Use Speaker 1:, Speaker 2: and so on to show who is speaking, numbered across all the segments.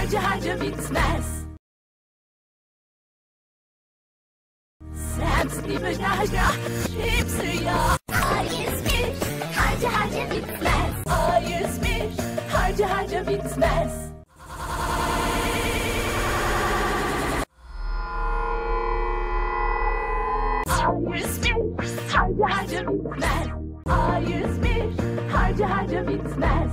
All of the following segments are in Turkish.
Speaker 1: harca harca bitmez. Sen bir harca hepsi ya. A101 harca harca bitmez. A101 harca harca bitmez. A101 harca harca bitmez. A101 harca harca bitmez.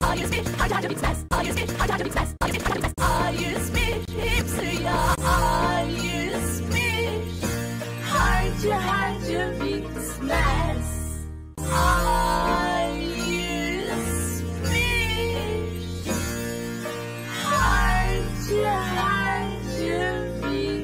Speaker 1: A101 harca harca bitmez. A101 harca harca bitmez. A101 hepsi ya. A101 harca harca bitmez. A101 harca harca bitmez.